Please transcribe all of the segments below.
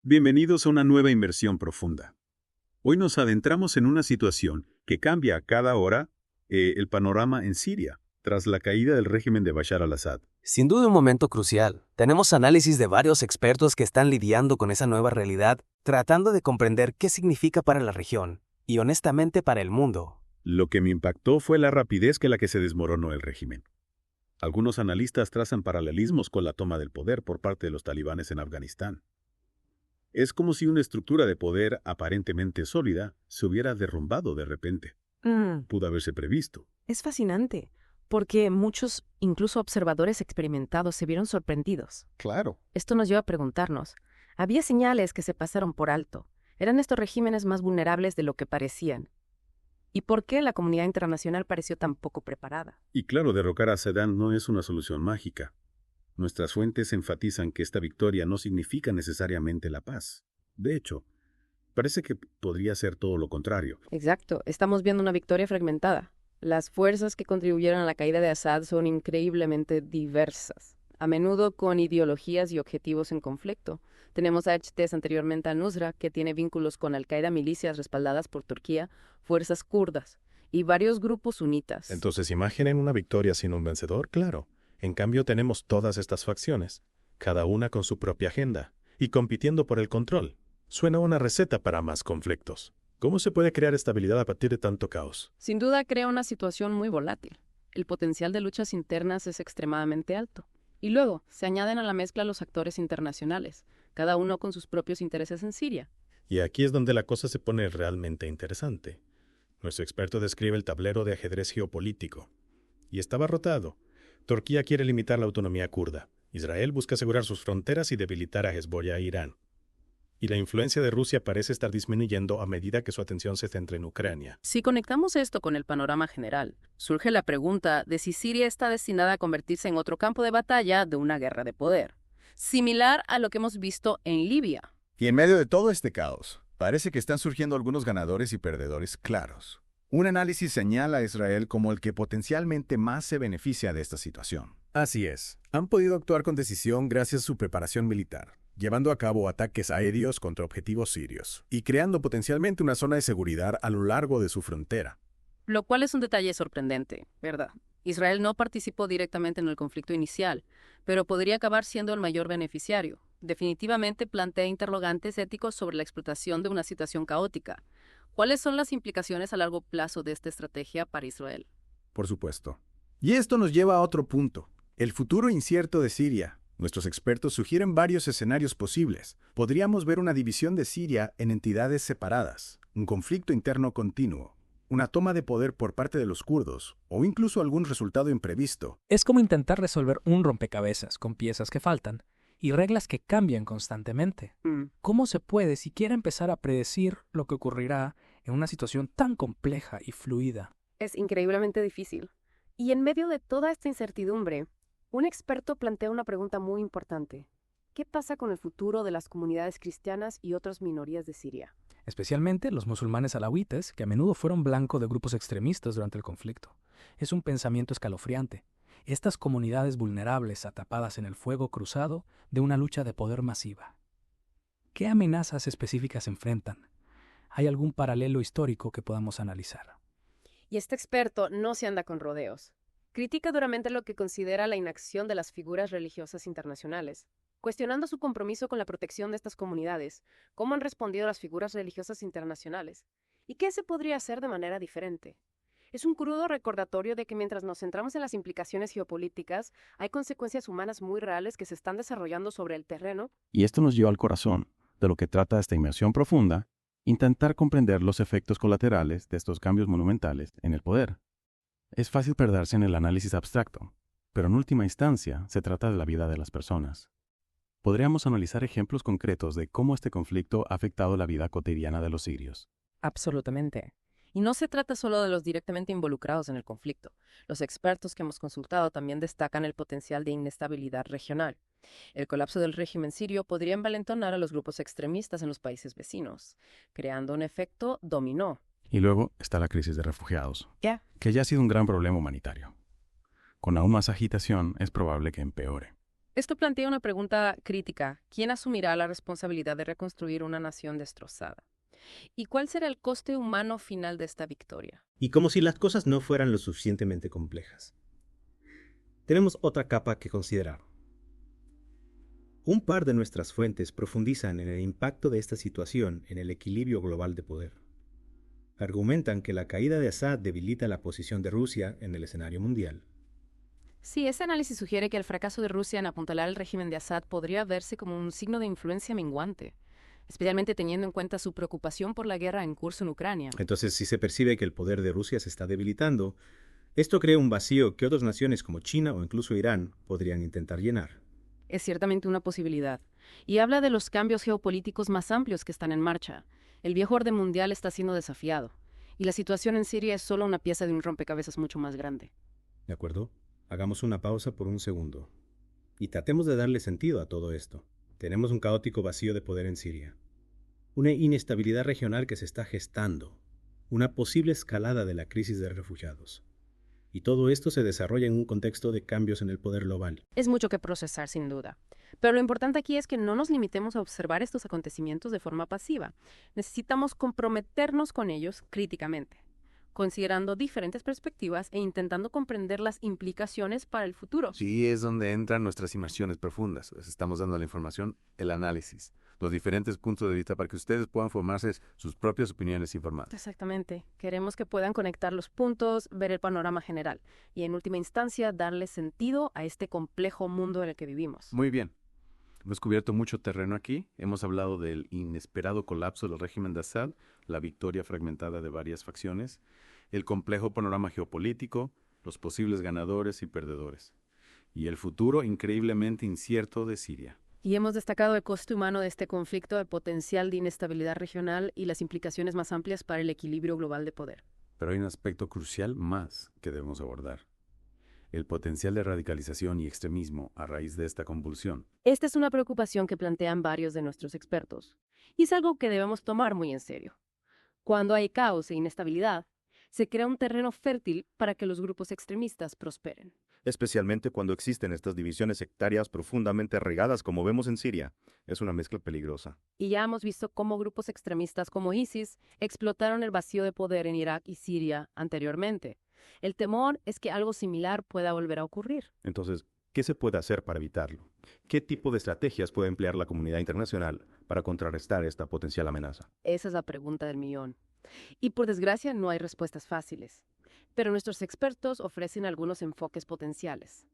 Bienvenidos a una nueva inmersión profunda. Hoy nos adentramos en una situación que cambia a cada hora el panorama en Siria, tras la caída del régimen de Bashar al-Assad. Sin duda un momento crucial. Tenemos análisis de varios expertos que están lidiando con esa nueva realidad, tratando de comprender qué significa para la región y honestamente para el mundo. Lo que me impactó fue la rapidez con la que se desmoronó el régimen. Algunos analistas trazan paralelismos con la toma del poder por parte de los talibanes en Afganistán. Es como si una estructura de poder aparentemente sólida se hubiera derrumbado de repente. Pudo haberse previsto. Es fascinante, porque muchos, incluso observadores experimentados, se vieron sorprendidos. Claro. Esto nos lleva a preguntarnos, ¿había señales que se pasaron por alto? ¿Eran estos regímenes más vulnerables de lo que parecían? ¿Y por qué la comunidad internacional pareció tan poco preparada? Y claro, derrocar a Saddam no es una solución mágica. Nuestras fuentes enfatizan que esta victoria no significa necesariamente la paz. De hecho, parece que podría ser todo lo contrario. Exacto, estamos viendo una victoria fragmentada. Las fuerzas que contribuyeron a la caída de Assad son increíblemente diversas, a menudo con ideologías y objetivos en conflicto. Tenemos a HTS anteriormente a Nusra, que tiene vínculos con Al-Qaeda, milicias respaldadas por Turquía, fuerzas kurdas y varios grupos sunitas. Entonces imaginen una victoria sin un vencedor, claro. En cambio tenemos todas estas facciones, cada una con su propia agenda, y compitiendo por el control. Suena una receta para más conflictos. ¿Cómo se puede crear estabilidad a partir de tanto caos? Sin duda crea una situación muy volátil. El potencial de luchas internas es extremadamente alto. Y luego se añaden a la mezcla los actores internacionales, cada uno con sus propios intereses en Siria. Y aquí es donde la cosa se pone realmente interesante. Nuestro experto describe el tablero de ajedrez geopolítico. Y está abarrotado. Turquía quiere limitar la autonomía kurda. Israel busca asegurar sus fronteras y debilitar a Hezbollah e Irán. Y la influencia de Rusia parece estar disminuyendo a medida que su atención se centra en Ucrania. Si conectamos esto con el panorama general, surge la pregunta de si Siria está destinada a convertirse en otro campo de batalla de una guerra de poder, similar a lo que hemos visto en Libia. Y en medio de todo este caos, parece que están surgiendo algunos ganadores y perdedores claros. Un análisis señala a Israel como el que potencialmente más se beneficia de esta situación. Así es. Han podido actuar con decisión gracias a su preparación militar, llevando a cabo ataques aéreos contra objetivos sirios y creando potencialmente una zona de seguridad a lo largo de su frontera. Lo cual es un detalle sorprendente, ¿verdad? Israel no participó directamente en el conflicto inicial, pero podría acabar siendo el mayor beneficiario. Definitivamente plantea interrogantes éticos sobre la explotación de una situación caótica. ¿Cuáles son las implicaciones a largo plazo de esta estrategia para Israel? Por supuesto. Y esto nos lleva a otro punto, el futuro incierto de Siria. Nuestros expertos sugieren varios escenarios posibles. Podríamos ver una división de Siria en entidades separadas, un conflicto interno continuo, una toma de poder por parte de los kurdos, o incluso algún resultado imprevisto. Es como intentar resolver un rompecabezas con piezas que faltan y reglas que cambian constantemente. ¿Cómo se puede siquiera empezar a predecir lo que ocurrirá en una situación tan compleja y fluida? Es increíblemente difícil. Y en medio de toda esta incertidumbre, un experto plantea una pregunta muy importante. ¿Qué pasa con el futuro de las comunidades cristianas y otras minorías de Siria? Especialmente los musulmanes alawitas, que a menudo fueron blanco de grupos extremistas durante el conflicto. Es un pensamiento escalofriante. Estas comunidades vulnerables atrapadas en el fuego cruzado de una lucha de poder masiva. ¿Qué amenazas específicas enfrentan? ¿Hay algún paralelo histórico que podamos analizar? Y este experto no se anda con rodeos. Critica duramente lo que considera la inacción de las figuras religiosas internacionales, cuestionando su compromiso con la protección de estas comunidades, cómo han respondido las figuras religiosas internacionales, y qué se podría hacer de manera diferente. Es un crudo recordatorio de que mientras nos centramos en las implicaciones geopolíticas, hay consecuencias humanas muy reales que se están desarrollando sobre el terreno. Y esto nos lleva al corazón de lo que trata esta inmersión profunda, intentar comprender los efectos colaterales de estos cambios monumentales en el poder. Es fácil perderse en el análisis abstracto, pero en última instancia se trata de la vida de las personas. Podríamos analizar ejemplos concretos de cómo este conflicto ha afectado la vida cotidiana de los sirios. Absolutamente. Y no se trata solo de los directamente involucrados en el conflicto. Los expertos que hemos consultado también destacan el potencial de inestabilidad regional. El colapso del régimen sirio podría envalentonar a los grupos extremistas en los países vecinos, creando un efecto dominó. Y luego está la crisis de refugiados, ¿Qué? que ya ha sido un gran problema humanitario. Con aún más agitación, es probable que empeore. Esto plantea una pregunta crítica. ¿Quién asumirá la responsabilidad de reconstruir una nación destrozada? ¿Y cuál será el coste humano final de esta victoria? Y como si las cosas no fueran lo suficientemente complejas, tenemos otra capa que considerar. Un par de nuestras fuentes profundizan en el impacto de esta situación en el equilibrio global de poder. Argumentan que la caída de Assad debilita la posición de Rusia en el escenario mundial. Sí, ese análisis sugiere que el fracaso de Rusia en apuntalar el régimen de Assad podría verse como un signo de influencia menguante, especialmente teniendo en cuenta su preocupación por la guerra en curso en Ucrania. Entonces, si se percibe que el poder de Rusia se está debilitando, esto crea un vacío que otras naciones como China o incluso Irán podrían intentar llenar. Es ciertamente una posibilidad. Y habla de los cambios geopolíticos más amplios que están en marcha. El viejo orden mundial está siendo desafiado, y la situación en Siria es solo una pieza de un rompecabezas mucho más grande. ¿De acuerdo? Hagamos una pausa por un segundo y tratemos de darle sentido a todo esto. Tenemos un caótico vacío de poder en Siria, una inestabilidad regional que se está gestando, una posible escalada de la crisis de refugiados. Y todo esto se desarrolla en un contexto de cambios en el poder global. Es mucho que procesar, sin duda. Pero lo importante aquí es que no nos limitemos a observar estos acontecimientos de forma pasiva. Necesitamos comprometernos con ellos críticamente, considerando diferentes perspectivas e intentando comprender las implicaciones para el futuro. Sí, es donde entran nuestras inmersiones profundas. Les estamos dando la información, el análisis, los diferentes puntos de vista para que ustedes puedan formarse sus propias opiniones informadas. Exactamente. Queremos que puedan conectar los puntos, ver el panorama general y, en última instancia, darle sentido a este complejo mundo en el que vivimos. Muy bien. Hemos cubierto mucho terreno aquí. Hemos hablado del inesperado colapso del régimen de Assad, la victoria fragmentada de varias facciones, el complejo panorama geopolítico, los posibles ganadores y perdedores, y el futuro increíblemente incierto de Siria. Y hemos destacado el coste humano de este conflicto, el potencial de inestabilidad regional y las implicaciones más amplias para el equilibrio global de poder. Pero hay un aspecto crucial más que debemos abordar: el potencial de radicalización y extremismo a raíz de esta convulsión. Esta es una preocupación que plantean varios de nuestros expertos, y es algo que debemos tomar muy en serio. Cuando hay caos e inestabilidad, se crea un terreno fértil para que los grupos extremistas prosperen. Especialmente cuando existen estas divisiones sectarias profundamente arraigadas como vemos en Siria. Es una mezcla peligrosa. Y ya hemos visto cómo grupos extremistas como ISIS explotaron el vacío de poder en Irak y Siria anteriormente. El temor es que algo similar pueda volver a ocurrir. Entonces, ¿qué se puede hacer para evitarlo? ¿Qué tipo de estrategias puede emplear la comunidad internacional para contrarrestar esta potencial amenaza? Esa es la pregunta del millón. Y por desgracia no hay respuestas fáciles. Pero nuestros expertos ofrecen algunos enfoques potenciales.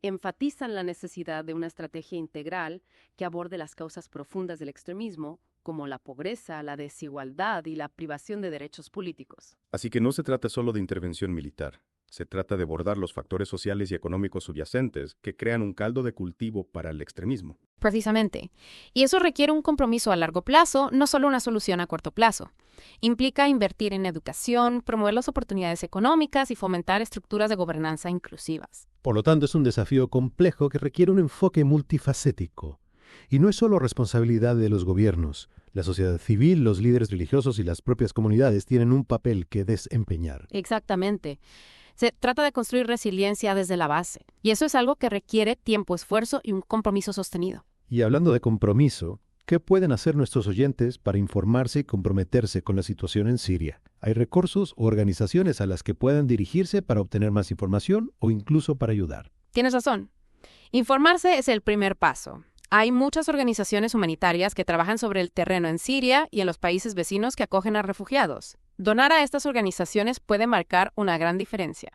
Enfatizan la necesidad de una estrategia integral que aborde las causas profundas del extremismo, como la pobreza, la desigualdad y la privación de derechos políticos. Así que no se trata solo de intervención militar. Se trata de abordar los factores sociales y económicos subyacentes que crean un caldo de cultivo para el extremismo. Precisamente. Y eso requiere un compromiso a largo plazo, no solo una solución a corto plazo. Implica invertir en educación, promover las oportunidades económicas y fomentar estructuras de gobernanza inclusivas. Por lo tanto, es un desafío complejo que requiere un enfoque multifacético. Y no es solo responsabilidad de los gobiernos. La sociedad civil, los líderes religiosos y las propias comunidades tienen un papel que desempeñar. Exactamente. Se trata de construir resiliencia desde la base. Y eso es algo que requiere tiempo, esfuerzo y un compromiso sostenido. Y hablando de compromiso, ¿qué pueden hacer nuestros oyentes para informarse y comprometerse con la situación en Siria? ¿Hay recursos o organizaciones a las que puedan dirigirse para obtener más información o incluso para ayudar? Tienes razón. Informarse es el primer paso. Hay muchas organizaciones humanitarias que trabajan sobre el terreno en Siria y en los países vecinos que acogen a refugiados. Donar a estas organizaciones puede marcar una gran diferencia.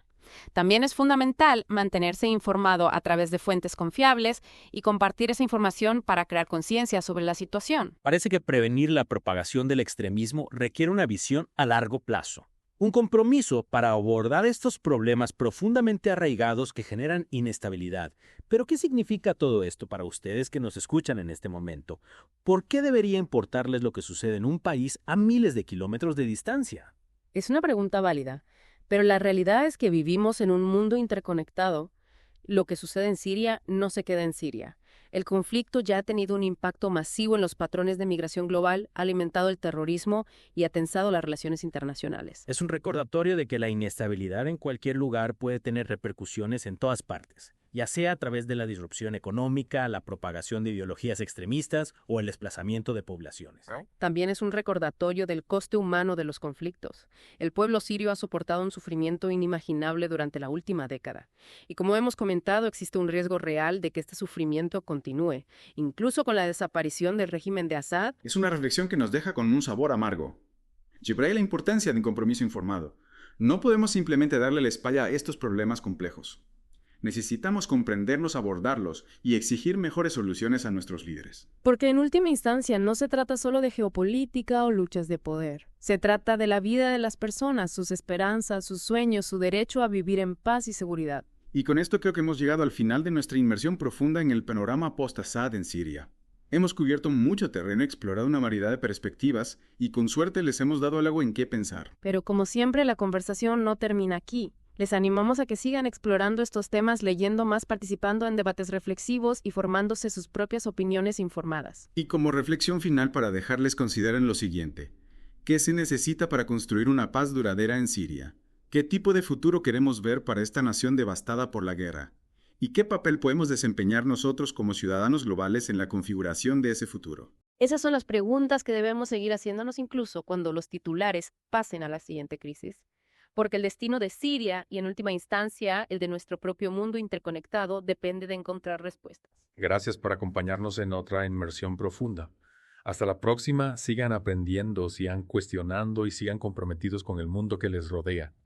También es fundamental mantenerse informado a través de fuentes confiables y compartir esa información para crear conciencia sobre la situación. Parece que prevenir la propagación del extremismo requiere una visión a largo plazo. Un compromiso para abordar estos problemas profundamente arraigados que generan inestabilidad. ¿Pero qué significa todo esto para ustedes que nos escuchan en este momento? ¿Por qué debería importarles lo que sucede en un país a miles de kilómetros de distancia? Es una pregunta válida, pero la realidad es que vivimos en un mundo interconectado. Lo que sucede en Siria no se queda en Siria. El conflicto ya ha tenido un impacto masivo en los patrones de migración global, ha alimentado el terrorismo y ha tensado las relaciones internacionales. Es un recordatorio de que la inestabilidad en cualquier lugar puede tener repercusiones en todas partes. ya sea a través de la disrupción económica, la propagación de ideologías extremistas o el desplazamiento de poblaciones. También es un recordatorio del coste humano de los conflictos. El pueblo sirio ha soportado un sufrimiento inimaginable durante la última década. Y como hemos comentado, existe un riesgo real de que este sufrimiento continúe, incluso con la desaparición del régimen de Assad. Es una reflexión que nos deja con un sabor amargo. Subraya la importancia de un compromiso informado. No podemos simplemente darle la espalda a estos problemas complejos. Necesitamos comprenderlos, abordarlos y exigir mejores soluciones a nuestros líderes. Porque en última instancia no se trata solo de geopolítica o luchas de poder. Se trata de la vida de las personas, sus esperanzas, sus sueños, su derecho a vivir en paz y seguridad. Y con esto creo que hemos llegado al final de nuestra inmersión profunda en el panorama post-Assad en Siria. Hemos cubierto mucho terreno, explorado una variedad de perspectivas y con suerte les hemos dado algo en qué pensar. Pero como siempre, la conversación no termina aquí. Les animamos a que sigan explorando estos temas, leyendo más, participando en debates reflexivos y formándose sus propias opiniones informadas. Y como reflexión final para dejarles consideren lo siguiente. ¿Qué se necesita para construir una paz duradera en Siria? ¿Qué tipo de futuro queremos ver para esta nación devastada por la guerra? ¿Y qué papel podemos desempeñar nosotros como ciudadanos globales en la configuración de ese futuro? Esas son las preguntas que debemos seguir haciéndonos incluso cuando los titulares pasen a la siguiente crisis. Porque el destino de Siria y, en última instancia, el de nuestro propio mundo interconectado, depende de encontrar respuestas. Gracias por acompañarnos en otra inmersión profunda. Hasta la próxima, sigan aprendiendo, sigan cuestionando y sigan comprometidos con el mundo que les rodea.